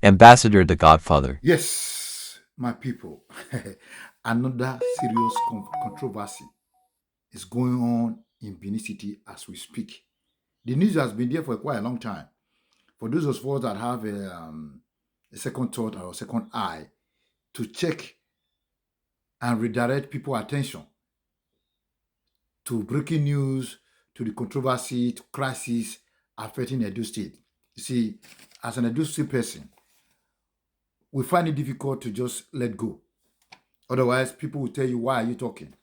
Ambassador the Godfather. Yes, my people. Another serious controversy is going on in Benin City as we speak. The news has been there for quite a long time. For those of us that have a second thought or a second eye to check and redirect people's attention to breaking news, to the controversy, to crisis affecting Edo State. You see, as an Edo State person, we find it difficult to just let go. Otherwise, people will tell you, why are you talking?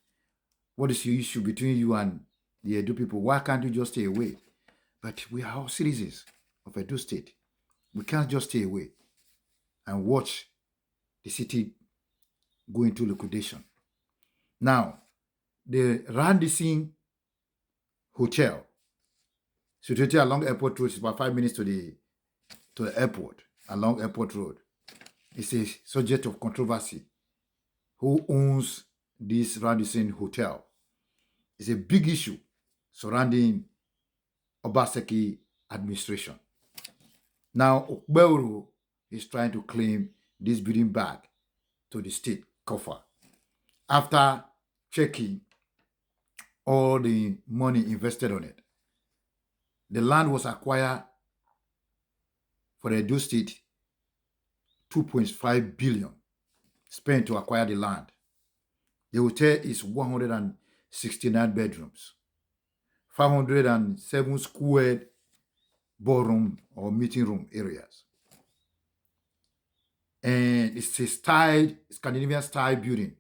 What is the issue between you and the Edo people? Why can't you just stay away? But we are all citizens of Edo State. We can't just stay away and watch the city go into liquidation. Now, the Radisson Hotel, situated along Airport Road, is about 5 minutes to the airport, along Airport Road. It's a subject of controversy. Who owns this Radisson Hotel? It's a big issue surrounding Obaseki administration. Now, Okbeuru is trying to claim this building back to the state coffer after checking all the money invested on it. The land was acquired for the Edo State, 2.5 billion spent to acquire the land. The hotel is 169 bedrooms, 507 square ballroom or meeting room areas. And it's a Scandinavian style building.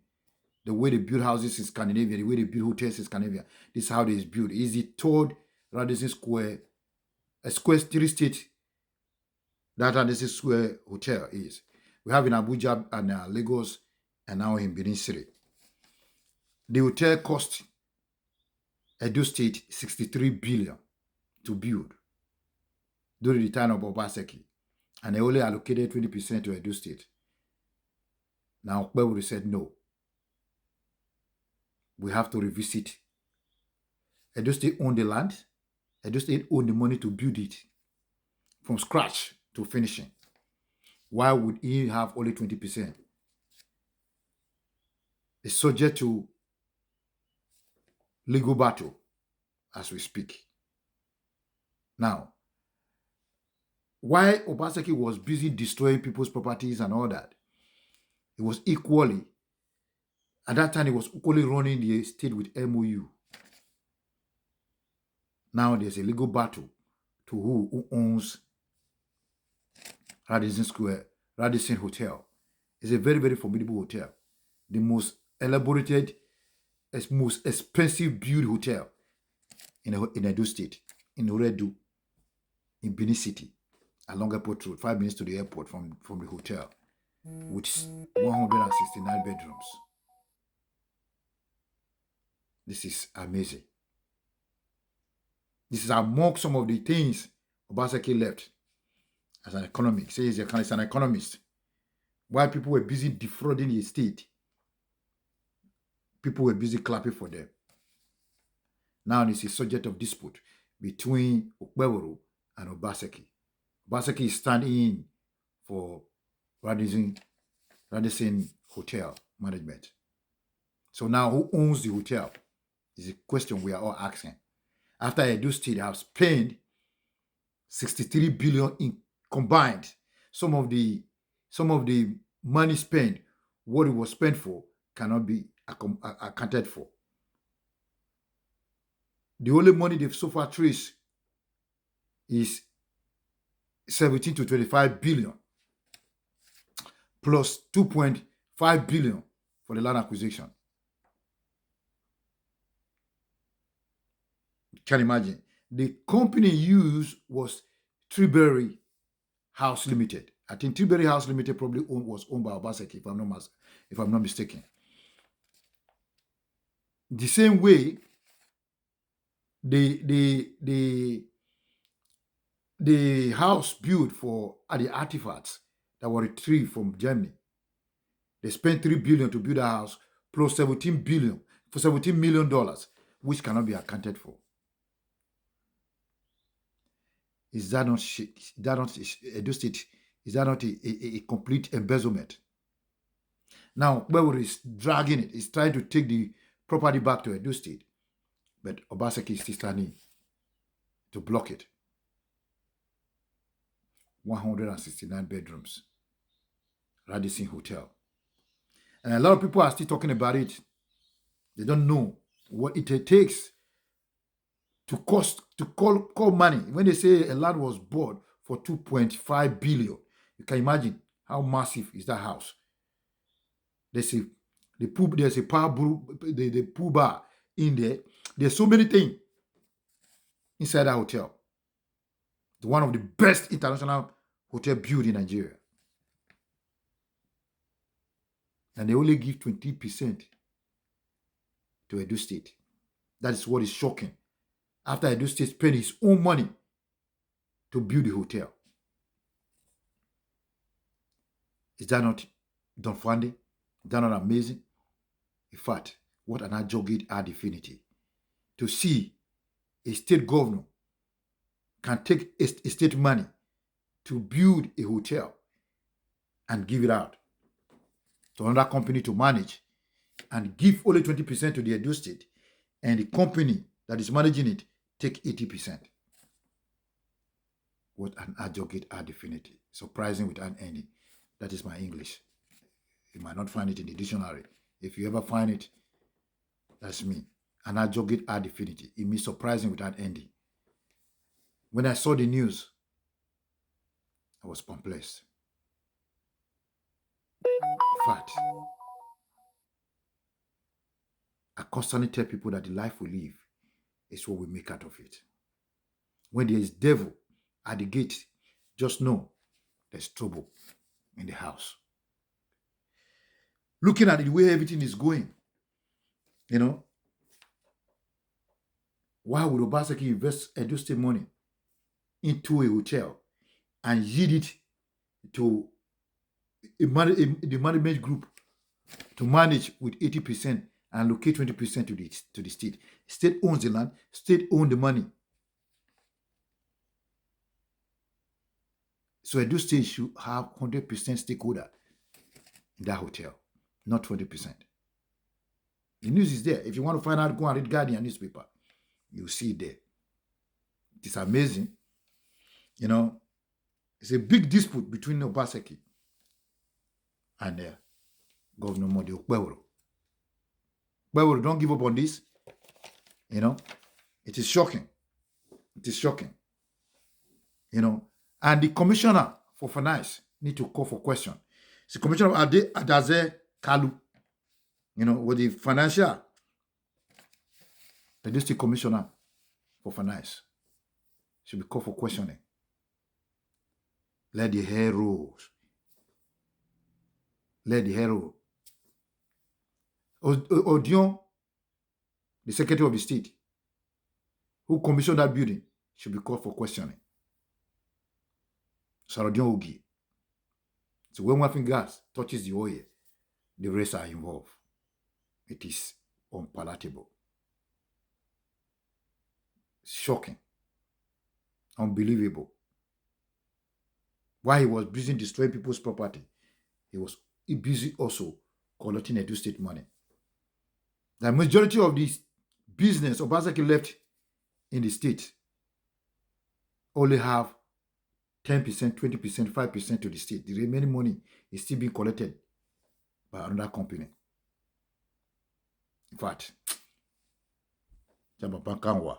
The way they build houses in Scandinavia, the way they build hotels in Scandinavia, this is how they build. It's the third Radisson Square, a square city state that Radisson Square Hotel is. We have in Abuja and Lagos and now in Benin City. The hotel cost Edo State 63 billion to build during the time of Obaseki, and they only allocated 20% to Edo State. Now, Okbewu said no. We have to revisit. Edo State owned the land. Edo State owned the money to build it from scratch to finishing. Why would he have only 20%? It's subject to legal battle as we speak. Now, while Obaseki was busy destroying people's properties and all that, it was equally, at that time, he was equally running the state with MOU. Now there's a legal battle to who owns Radisson Square, Radisson Hotel. It's a very, very formidable hotel. The most elaborated, most expensive built hotel in Edo State, in Oredu, in Benin City, along Airport Road, 5 minutes to the airport from the hotel, with 169 bedrooms. This is amazing. This is among some of the things Obaseki left as an economic. Say he's an economist. While people were busy defrauding the state, people were busy clapping for them. Now this is subject of dispute between Okbewu and Obaseki. Obaseki is standing in for Radisson Hotel management. So now who owns the hotel is a question we are all asking. After Edo State has spent 63 billion in combined, some of the money spent, what it was spent for, cannot be accounted for. The only money they've so far traced is 17 to 25 billion plus 2.5 billion for the land acquisition. You can imagine. The company used was Tilbury House Limited. I think Tilbury House Limited probably was owned by Obaseki, if I'm not mistaken. The same way, the house built for the artifacts that were retrieved from Germany, they spent 3 billion to build a house plus 17 billion for $17 million, which cannot be accounted for. Is that not Edo State Is that not a complete embezzlement? Now, Beverly is dragging it. He's trying to take the property back to Edo State. But Obaseki is still standing to block it. 169 bedrooms. Radisson Hotel. And a lot of people are still talking about it. They don't know what it takes to call money. When they say a land was bought for 2.5 billion, you can imagine how massive is that house. There's a pool bar in there. There's so many things inside that hotel. It's one of the best international hotel built in Nigeria. And they only give 20% to Edo State. That is what is shocking. After Edo State spent his own money to build the hotel. Is that not dumbfounding? Is that not amazing? In fact, what an adjogate ad infinity. To see a state governor can take a state money to build a hotel and give it out to another company to manage and give only 20% to the Edo State, and the company that is managing it take 80%. What an adjogate ad infinity. Surprising without ending. That is my English. You might not find it in the dictionary. If you ever find it, that's me. An adjogate ad infinity. It means surprising without ending. When I saw the news, I was perplexed. In fact, I constantly tell people that the life we live is what we make out of it. When there is devil at the gate, just know there's trouble in the house. Looking at the way everything is going, why would Obaseki invest Edo State money into a hotel and yield it to the management group to manage with 80% and allocate 20% to the state? State owns the land, state owns the money. So Edo State should have 100% stakeholder in that hotel, not 20%. The news is there. If you want to find out, go and read Guardian newspaper. You'll see it there. It is amazing. It's a big dispute between Obaseki and Governor Modi Okpebholo. Okpebholo, don't give up on this. It is shocking. It is shocking. And the commissioner for finance need to call for question. It's the commissioner of Adaze Kalu, with the financial, the district commissioner for finance should be called for questioning. Let the hair roll. Let the hair roll. Odion, the secretary of the state, who commissioned that building, should be called for questioning. Sarodion Ogi. So when one gas touches the oil, the rest are involved. It is unpalatable. Shocking. Unbelievable. While he was busy destroying people's property, he was busy also collecting Edo State money. The majority of this business Obaseki left in the state only have 10%, 20%, 5% to the state. The remaining money is still being collected by another company. In fact, Jababankanwa.